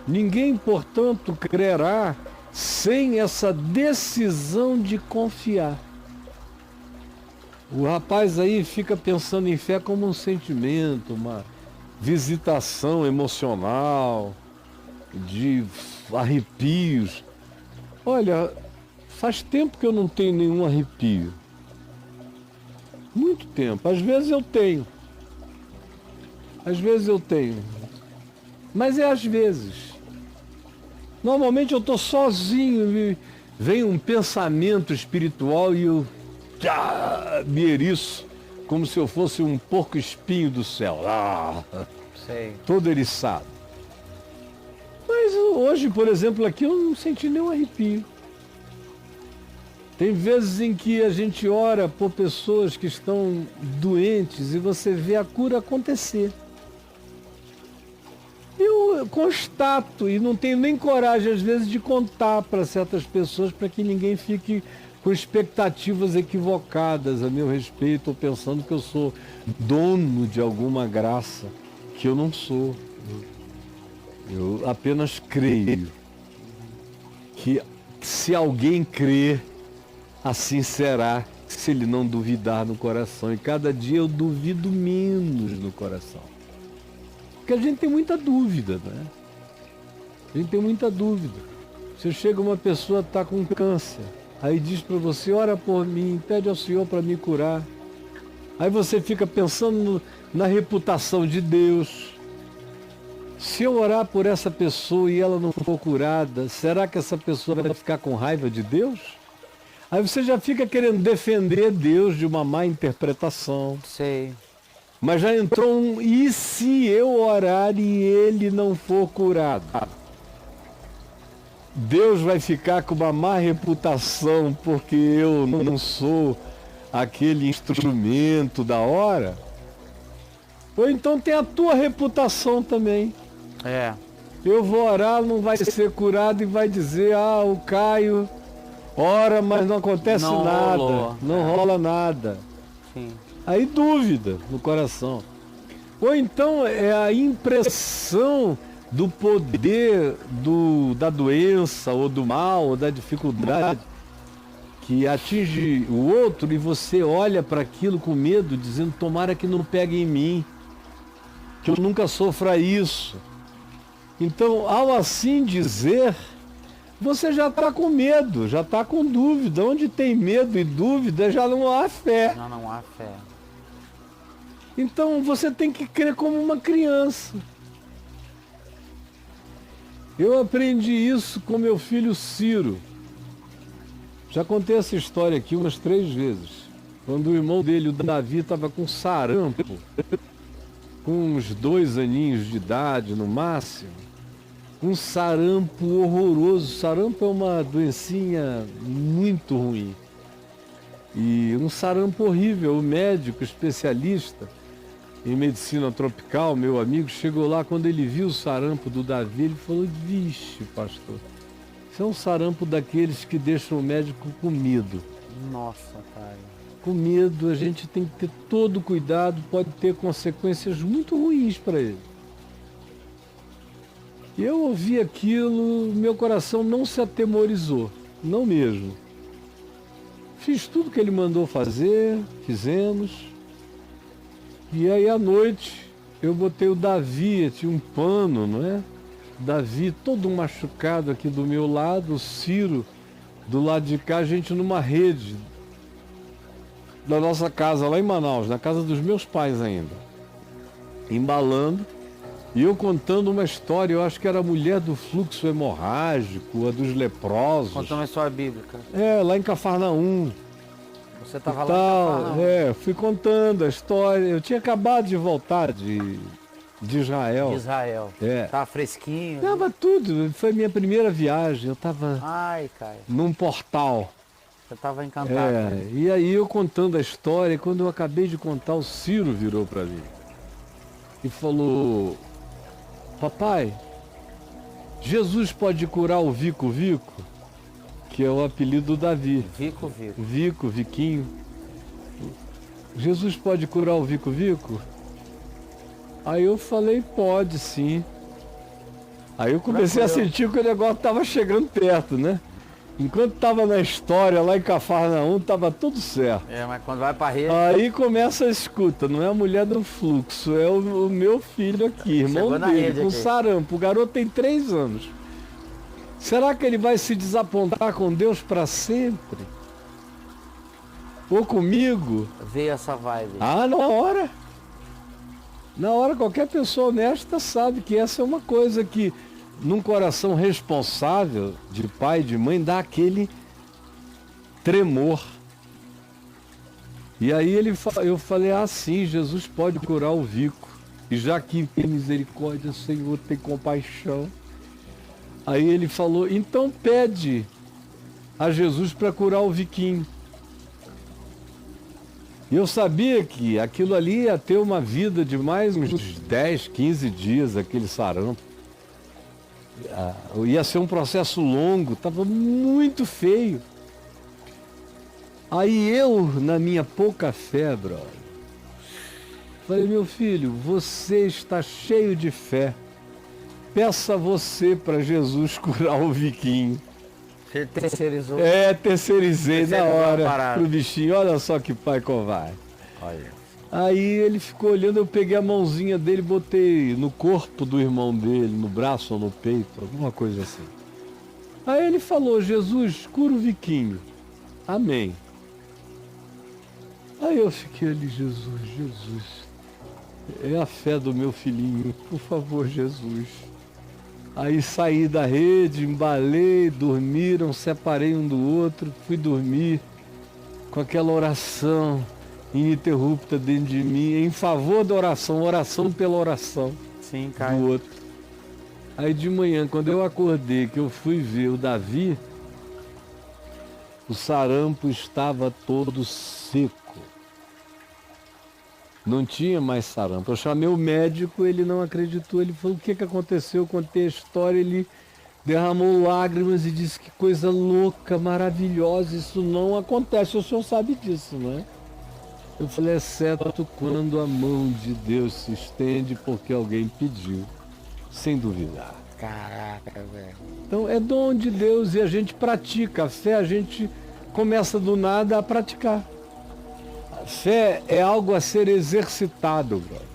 Ninguém, portanto, crerá sem essa decisão de confiar. O rapaz aí fica pensando em fé como um sentimento, uma visitação emocional, de arrepios. Olha, faz tempo que eu não tenho nenhum arrepio. Muito tempo. Às vezes eu tenho. Mas é às vezes. Normalmente eu estou sozinho, vem um pensamento espiritual e eu me eriço como se eu fosse um porco-espinho do céu. Sei. Todo eriçado. Mas hoje, por exemplo, aqui eu não senti nenhum arrepio. Tem vezes em que a gente ora por pessoas que estão doentes e você vê a cura acontecer. Eu constato e não tenho nem coragem, às vezes, de contar para certas pessoas para que ninguém fique com expectativas equivocadas a meu respeito ou pensando que eu sou dono de alguma graça, que eu não sou. Eu apenas creio que se alguém crer, assim será, se ele não duvidar no coração. E cada dia eu duvido menos no coração. Porque a gente tem muita dúvida, né? A gente tem muita dúvida. Se chega uma pessoa que está com câncer, aí diz para você, ora por mim, pede ao Senhor para me curar. Aí você fica pensando na reputação de Deus. Se eu orar por essa pessoa e ela não for curada, será que essa pessoa vai ficar com raiva de Deus? Aí você já fica querendo defender Deus de uma má interpretação. Sei. Mas já entrou um, e se eu orar e ele não for curado? Deus vai ficar com uma má reputação porque eu não sou aquele instrumento da hora? Ou então tem a tua reputação também. É. Eu vou orar, não vai ser curado e vai dizer, o Caio ora, mas não acontece nada, não rola nada. Sim. Aí dúvida no coração. Ou então é a impressão do poder da doença, ou do mal, ou da dificuldade que atinge o outro e você olha para aquilo com medo, dizendo, tomara que não pegue em mim, que eu nunca sofra isso. Então, ao assim dizer, você já está com medo, já está com dúvida. Onde tem medo e dúvida, já não há fé. Já não há fé. Então, você tem que crer como uma criança. Eu aprendi isso com meu filho Ciro. Já contei essa história aqui umas 3 vezes. Quando o irmão dele, o Davi, estava com sarampo, com uns 2 aninhos de idade no máximo, um sarampo horroroso. Sarampo é uma doencinha muito ruim. E um sarampo horrível. O médico especialista em medicina tropical, meu amigo, chegou lá, quando ele viu o sarampo do Davi, ele falou, vixe, pastor, isso é um sarampo daqueles que deixam o médico com medo. Nossa, pai. Com medo, a gente tem que ter todo cuidado, pode ter consequências muito ruins para ele. E eu ouvi aquilo, meu coração não se atemorizou, não mesmo. Fiz tudo que ele mandou fazer, fizemos. E aí à noite eu botei o Davi, tinha um pano, não é? Davi todo machucado aqui do meu lado, o Ciro do lado de cá, a gente numa rede da nossa casa lá em Manaus, na casa dos meus pais ainda, embalando, e eu contando uma história, eu acho que era a mulher do fluxo hemorrágico, a dos leprosos. Contando uma história bíblica. Lá em Cafarnaum. Você estava lá em Cafarnaum. Fui contando a história. Eu tinha acabado de voltar de Israel. De Israel. Tava fresquinho. Tava tudo. Foi minha primeira viagem. Eu tava num portal. Você tava encantado. E aí eu contando a história, e quando eu acabei de contar, o Ciro virou para mim e falou, papai, Jesus pode curar o Vico Vico? Que é o apelido do Davi. Vico Vico. Vico, Viquinho. Jesus pode curar o Vico Vico? Aí eu falei, pode sim. Aí eu comecei a sentir que o negócio estava chegando perto, né? Enquanto estava na história, lá em Cafarnaum, estava tudo certo. Mas quando vai para a rede... Aí começa a escuta, não é a mulher do fluxo, é o meu filho aqui, irmão dele, com sarampo. O garoto tem 3 anos. Será que ele vai se desapontar com Deus para sempre? Ou comigo? Veio essa vibe. Na hora. Na hora, qualquer pessoa honesta sabe que essa é uma coisa que, num coração responsável, de pai e de mãe, dá aquele tremor. E aí eu falei, sim, Jesus pode curar o Vico. E já que tem misericórdia, Senhor, tem compaixão. Aí ele falou, então pede a Jesus para curar o Viquinho. E eu sabia que aquilo ali ia ter uma vida de mais uns 10, 15 dias, aquele sarampo. Ia ser um processo longo, estava muito feio. Aí eu, na minha pouca fé, brother, falei, meu filho, você está cheio de fé. Peça você para Jesus curar o Viquinho. Você terceirizou? Terceirizei na hora pro bichinho. Olha só que pai covarde. Olha. Aí ele ficou olhando, eu peguei a mãozinha dele, botei no corpo do irmão dele, no braço ou no peito, alguma coisa assim. Aí ele falou, Jesus, cura o Viquinho. Amém. Aí eu fiquei ali, Jesus, é a fé do meu filhinho, por favor, Jesus. Aí saí da rede, embalei, dormiram, separei um do outro, fui dormir com aquela oração ininterrupta dentro de mim, em favor da oração pela oração. Sim, cara. Do outro. Aí de manhã, quando eu acordei, que eu fui ver o Davi, o sarampo estava todo seco. Não tinha mais sarampo. Eu chamei o médico, ele não acreditou. Ele falou, o que aconteceu? Eu contei a história, ele derramou lágrimas e disse que coisa louca, maravilhosa, isso não acontece. O senhor sabe disso, não é? Eu falei, exceto quando a mão de Deus se estende porque alguém pediu, sem duvidar. Caraca, velho. Então é dom de Deus e a gente pratica. A fé a gente começa do nada a praticar. Fé é algo a ser exercitado, brother.